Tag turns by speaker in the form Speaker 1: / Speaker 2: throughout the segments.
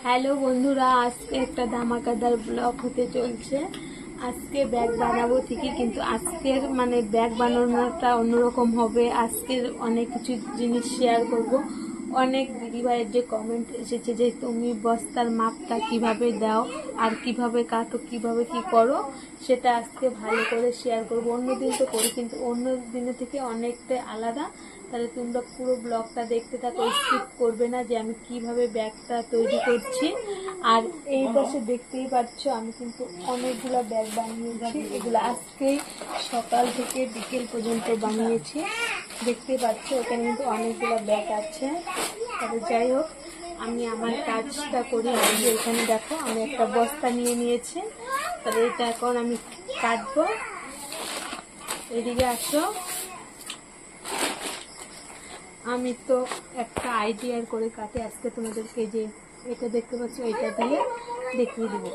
Speaker 1: Hello বন্ধুরা, আজকে একটা ধামাকাদার ব্লগ হতে চলছে। আজকে ব্যাগ বানাবো ঠিকই, কিন্তু আজকের ব্যাগ বানানোটা অন্যরকম হবে। আজকের অনেক কিছু জিনিস শেয়ার করব। অনেক দিদিভাইয়ের যে কমেন্ট এসেছে যে তুমি বস্তার মাপটা কিভাবে দাও আর কিভাবে কাটো, কিভাবে কি করো, সেটা আজকে ভালো করে শেয়ার করব। অন্যদিন তো করি, কিন্তু অন্য দিনের থেকে অনেকটা আলাদা। তাহলে তোমরা পুরো ব্লগটা দেখতে থাকো, স্কিপ করবে না যে আমি কিভাবে ব্যাগটা তৈরি করছি। আর এই পাশে দেখতেই পাচ্ছ আমি কিন্তু অনেকগুলো ব্যাগ বানিয়েছি। এগুলো আজকেই সকাল থেকে বিকেল পর্যন্ত বানিয়েছি। দেখতেই পাচ্ছ এখানে কিন্তু অনেকগুলো ব্যাগ আছে। তবে যাই হোক, আমি আমার কাজটা করি। আগে এখানে দেখো আমি একটা বস্তা নিয়ে নিয়েছি। তাহলে এটা এখন আমি কাটবো। এদিকে আসো, আমি তো একটা আইডিয়ার করে কাটি। আজকে তোমাদেরকে যে এটা দেখতে পাচ্ছ এটা দিয়ে দেখিয়ে দেব।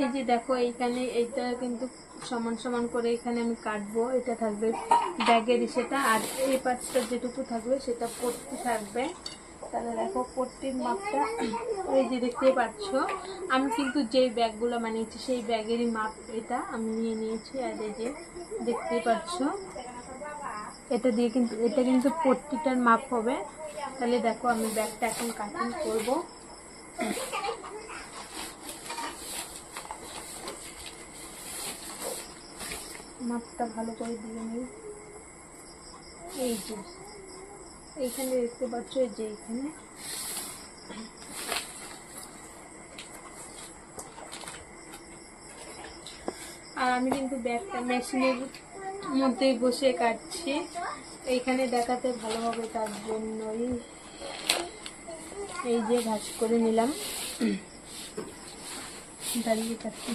Speaker 1: এই যে দেখো এইখানে এইটা কিন্তু সমান সমান করে এখানে আমি কাটবো। এটা থাকবে ব্যাগের সেটা, আর এই পাশটা যেটুকু থাকবে সেটা পট্টি থাকবে। তাহলে দেখো পট্টির মাপটা এই যে দেখতেই পাচ্ছ। আমি কিন্তু যেই ব্যাগগুলো বানিয়েছি সেই ব্যাগেরই মাপ এটা আমি নিয়ে নিয়েছি। আর এই যে দেখতেই পাচ্ছ এটা দিয়ে কিন্তু এটা কিন্তু পট্টিটার মাপ হবে। তাহলে দেখো আমি ব্যাগটা এখন কাটিং করব। মাপটা ভালো করে দিয়ে নিই। এই যে এইখানে দেখতে পাচ্ছ, এই যে এইখানে আর আমি কিন্তু ব্যাগটা মেশিনের মধ্যেই বসে কাটছি। এইখানে দেখাতে ভালো হবে তার জন্যই এই যে ভাঁজ করে নিলাম, দাঁড়িয়ে কাটছি।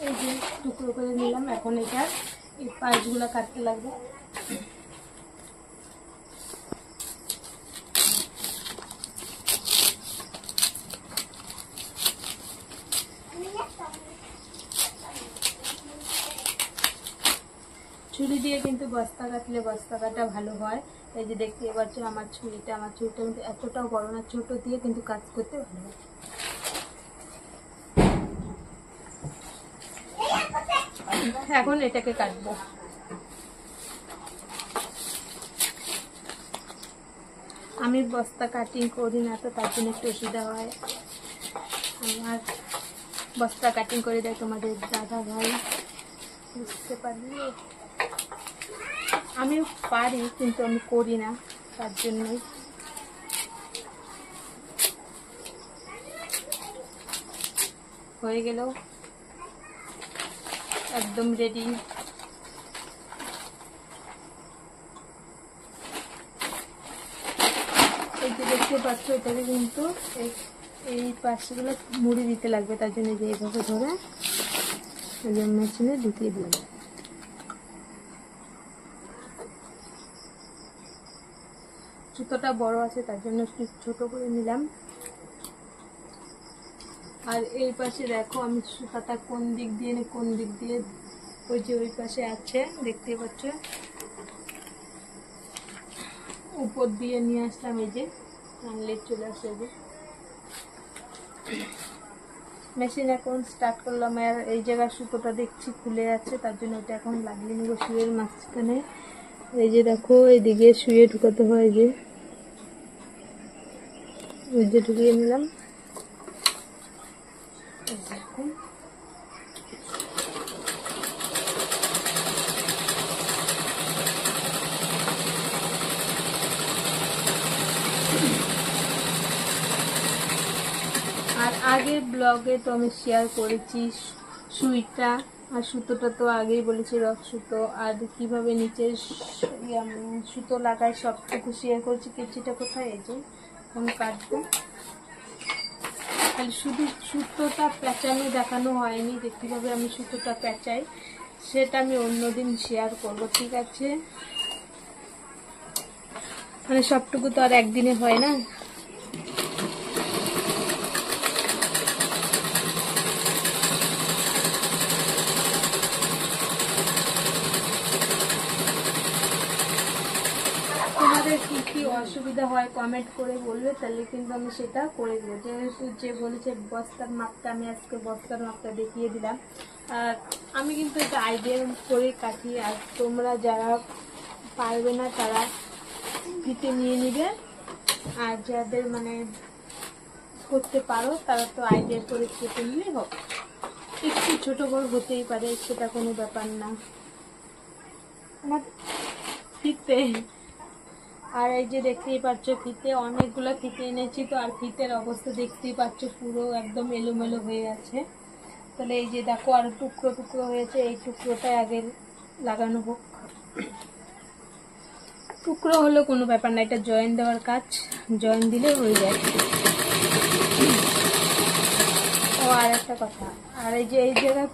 Speaker 1: এই যে টুকরো করে নিলাম। এখন এটা এই পাশগুলো কাটতে লাগবে। ছুরি দিয়ে কিন্তু বস্তা কাটলে বস্তা কাটা ভালো হয়। এই যে দেখতে পাচ্ছ আমার ছুরিটা কিন্তু এতটাও বড় না, ছোট দিয়ে কিন্তু কাজ করতে ভালো হয়। এখন এটাকে কাটবো। আমি বস্তা কাটিং করি না তো তার জন্য একটু অসুবিধা হয়। আমার বস্তা কাটিং করে দেয় তোমাদের দাদা ভাই, বুঝতে পারলে। আমি পারি কিন্তু আমি করি না, তার জন্যই। হয়ে গেল, একদম রেডি। এই যে দেখতে পাচ্ছ এটাকে কিন্তু এই পাশগুলো মুড়ি দিতে লাগবে, তার জন্য যে এইভাবে ধরে মেশিনে ঢুকিয়ে দিলাম। সুতোটা বড় আছে তার জন্য একটু ছোট করে নিলাম। আর এই পাশে দেখো আমি সুতাটা কোন দিক দিয়ে ওই যে ওই পাশে আছে দেখতে পাচ্ছ, উপর দিয়ে নিয়ে আসলাম। এই যে আনলে চলে আসে। যে মেশিন এখন স্টার্ট করলাম। আর এই জায়গায় সুতোটা দেখছি খুলে আছে, তার জন্য এটা এখন লাগিয়ে নেবো শুয়ের মাঝখানে। এই যে দেখো এইদিকে শুয়ে ঢুকাতে হয়, যে ওই যে ঢুকিয়ে নিলাম। আর আগের ব্লগে তো আমি শেয়ার করেছি সুইটা আর সুতোটা, তো আগেই বলেছি রক সুতো, আর কিভাবে নিচে সুতো লাগায় সবটুকু শেয়ার করেছি। কেচিটা কোথায়? এই যে এখন কাটবো। খালি শুধু সুতোটা পেঁচানো দেখানো হয়নি যে কিভাবে আমি সুতোটা পেঁচাই। সেটা আমি অন্যদিন শেয়ার করব, ঠিক আছে? মানে সবটুকু তো আর একদিনে হয় না। তোমাদের কি কি অসুবিধা হয় কমেন্ট করে বলবে, তাহলে কিন্তু আমি সেটা করে দেবো। যেহেতু যে বলেছে বস্তার মাপটা, আমি আজকে বস্তার মাপটা দেখিয়ে দিলাম। আর আমি কিন্তু এটা আইডিয়া করে কাটি। আর তোমরা যারা পারবে না তারা ফিতে নিয়ে নিবে, আর যাদের মানে করতে পারো তারা তো আইডিয়া করে কেটে নিলেই হোক। একটু ছোট বড় হতেই পারে, সেটা কোনো ব্যাপার না। আমার ফিতে, আর এই যে দেখতেই পাচ্ছ ফিতে, অনেকগুলো ফিতে এনেছি তো। আর ফিতের অবস্থা দেখতেই পাচ্ছ, পুরো একদম এলোমেলো হয়ে আছে। তাহলে এই যে দেখো আর টুকরো টুকরো হয়েছে, এই টুকরোটাই আগে লাগানো হোক। টুকরো হলেও কোনো ব্যাপার না, এটা জয়েন দেওয়ার কাজ, জয়েন দিলে হয়ে যায়। ও আর একটা কথা, আর এই যে এই জায়গায়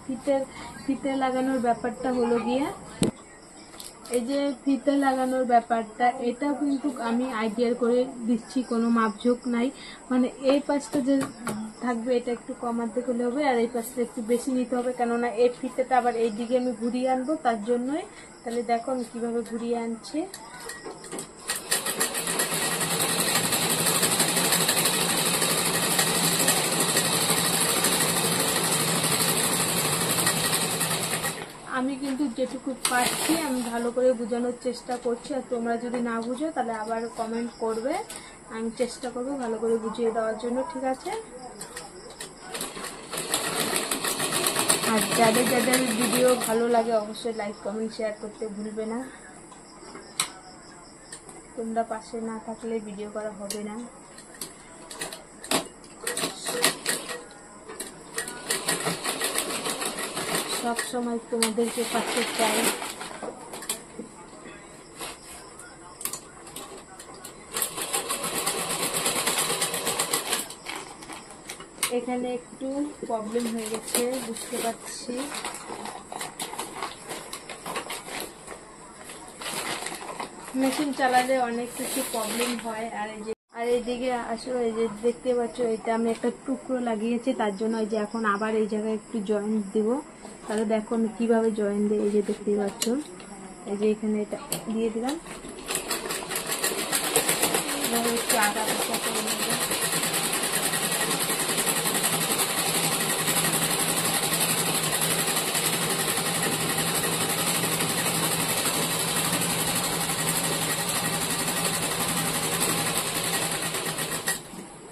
Speaker 1: ফিতে লাগানোর ব্যাপারটা হলো গিয়ে, এই যে ফিতে লাগানোর ব্যাপারটা, এটা কিন্তু আমি আইডিয়া করে দিচ্ছি, কোনো মাপঝোঁক নাই। মানে এই পাশটা যে থাকবে এটা একটু কমাতে হলে হবে, আর এই পাশটা একটু বেশি নিতে হবে, কেননা এই ফিতেটা আবার এই দিকে আমি ঘুরিয়ে আনবো, তার জন্যই। তাহলে দেখো আমি কিভাবে ঘুরিয়ে আনছি। আমি কিন্তু যেটুকু পারছি আমি ভালো করে বোঝানোর চেষ্টা করছি। আর তোমরা যদি না বুঝো তাহলে আবার কমেন্ট করবে, আমি চেষ্টা করবো ভালো করে বুঝিয়ে দেওয়ার জন্য, ঠিক আছে? আর যাদের যাদের ভিডিও ভালো লাগে অবশ্যই লাইক কমেন্ট শেয়ার করতে ভুলবে না। তোমরা পাশে না থাকলে ভিডিও করা হবে না। সব সময় তোমাদেরকে পাশে চাই। এখানে একটু প্রবলেম হয়ে গেছে, বুঝতে পারছি। মেশিন চালালে অনেক কিছু প্রবলেম হয়। আর এইদিকে আসো, এই যে দেখতে পাচ্ছ এটা আমি একটা টুকরো লাগিয়েছি, তার জন্য এই যে এখন আবার এই জায়গায় একটু জয়েন্ট দিব। তাহলে দেখো আমি কিভাবে জয়েন্ট দিই। এই যে দেখতেই পাচ্ছ, এই যে এখানে এটা দিয়ে দিলাম, একটু আদা পাতা করে নেব।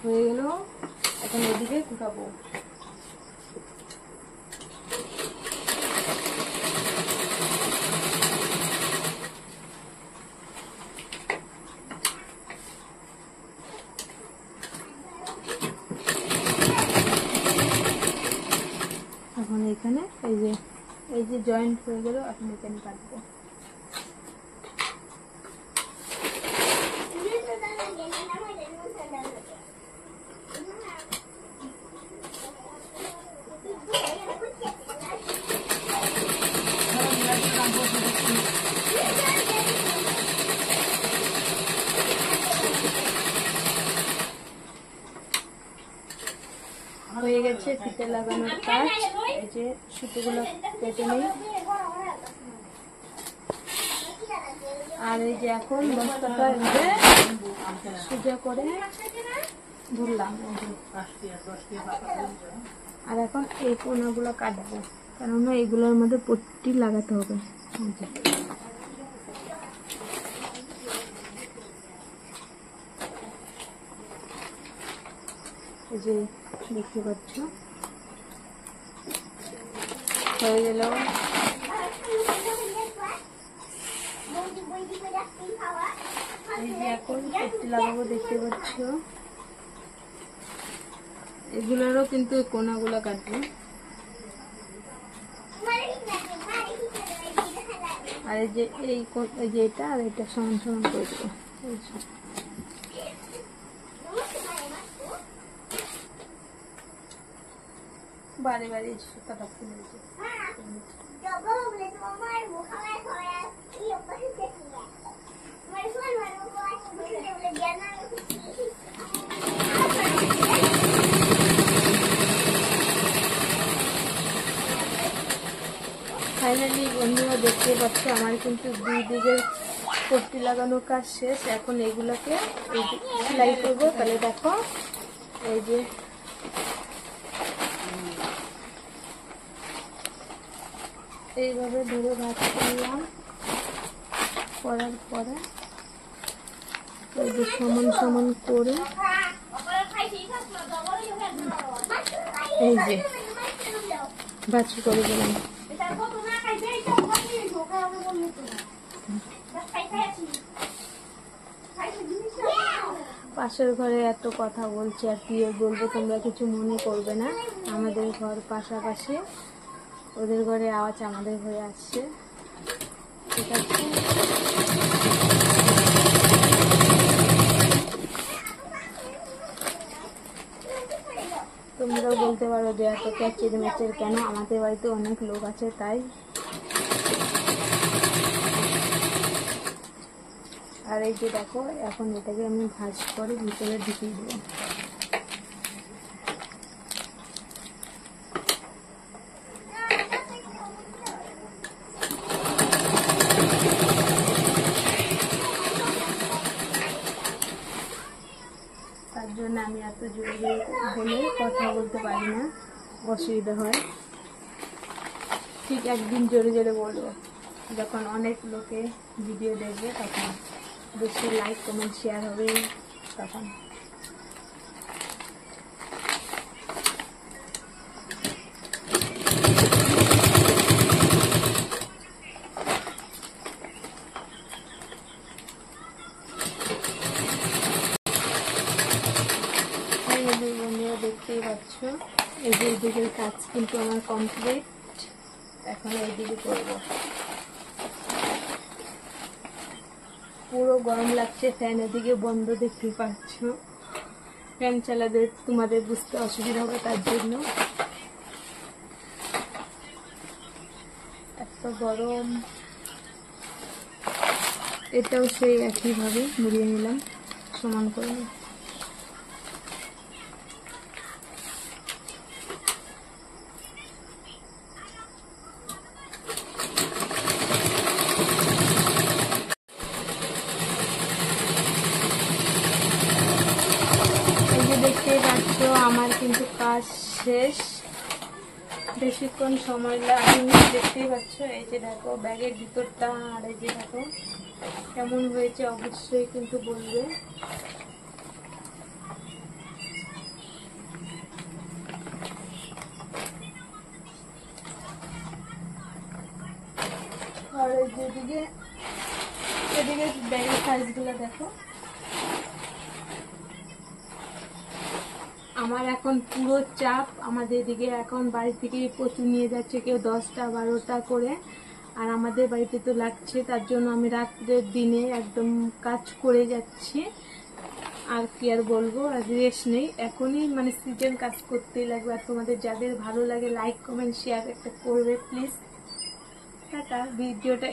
Speaker 1: হয়ে গেল, এখন এদিকে ঢুকাবো। এখন এখানে এই যে জয়েন্ট হয়ে গেল, এখন এখানে কাটবো। হয়ে গেছে ফিতে লাগানোর কাজ। এই যে সুতোগুলো কেটে নিই। আর এই যে এখন বস্তাটা সোজা করে ধরলাম। আর এখন এই কোনাগুলো কাটবো, কেননা এগুলোর মধ্যে পট্টি লাগাতে হবে। এই যে দেখতে পাচ্ছ হয়ে গেল। এই যে এখন পট্টি লাগাবো, দেখতে পাচ্ছ। এগুলোরও কিন্তু কোনাগুলো কাটবো। আর এই যে এটা আর এটা সমান সমান করে দেবো। বারে বারে সুতাটা খুলে ফাইনালি বন্ধুরা দেখতে পাচ্ছ আমার কিন্তু দুই দিকের পট্টি লাগানোর কাজ শেষ। এখন এইগুলোকে সেলাই করবো। তাহলে দেখো এই যে এইভাবে ধরে ভাঁজ করলাম, করার পরে এই যে সমান সমান করে এই যে ভাঁজ করে দিলাম। পাশের ঘরে এত কথা বলছে আর কি বলবো, তোমরা কিছু মনে করবে না। আমাদের ঘর পাশাপাশি, ওদের ঘরে আওয়াজ আমাদের ঘরে আসছে, ঠিক আছে। তোমরাও বলতে পারো যে এত ক্যাচের ম্যাচের কেন, আমাদের বাড়িতে অনেক লোক আছে তাই। আর এই যে দেখো এখন এটাকে আমি ভাঁজ করে ভিতরে ঢুকিয়ে দেবো। তার জন্য আমি এত জোরে বলে কথা বলতে পারি না, অসুবিধা হয়। ঠিক একদিন জোরে জোরে বলবো, যখন অনেক লোকে ভিডিও দেখবে তখন বেশি লাইক কমেন্ট শেয়ার হবে তখন। বন্ধুরা দেখতেই পাচ্ছ এই যে দিকের কাজ কিন্তু আমার কমপ্লিট। এখন এইদিকে করবো। পুরো গরম লাগছে, ফ্যান এদিকে বন্ধ, দেখতে পাচ্ছ। ফ্যান চালাতে তোমাদের বুঝতে অসুবিধা হবে তার জন্য। এত গরম। এটাও সেই একইভাবে মুড়িয়ে নিলাম, সমান করে। দেখতেই পাচ্ছ আমার কিন্তু কাজ শেষ, বেশিক্ষণ সময় লাগেনি। দেখতেই পাচ্ছ এই যে দেখো ব্যাগের ভিতরটা, আর এই যে দেখো কেমন হয়েছে অবশ্যই কিন্তু বলবে। আর এই যে এদিকে ব্যাগের সাইজগুলো দেখো। আমার এখন পুরো চাপ, আমাদের দিকে এখন বাড়ি থেকে প্রচুর নিয়ে যাচ্ছে, কেউ 10টা 12টা করে। আর আমাদের বাড়িতে তো লাগছে, তার জন্য আমি রাত্রের দিনে একদম কাজ করে যাচ্ছি। আর কি আর বলবো, আর রেস্ট নেই। এখনই মানে সিজন কাজ করতেই লাগবে। আর তোমাদের যাদের ভালো লাগে লাইক কমেন্ট শেয়ার একটা করবে প্লিজ। টাটা। ভিডিওটা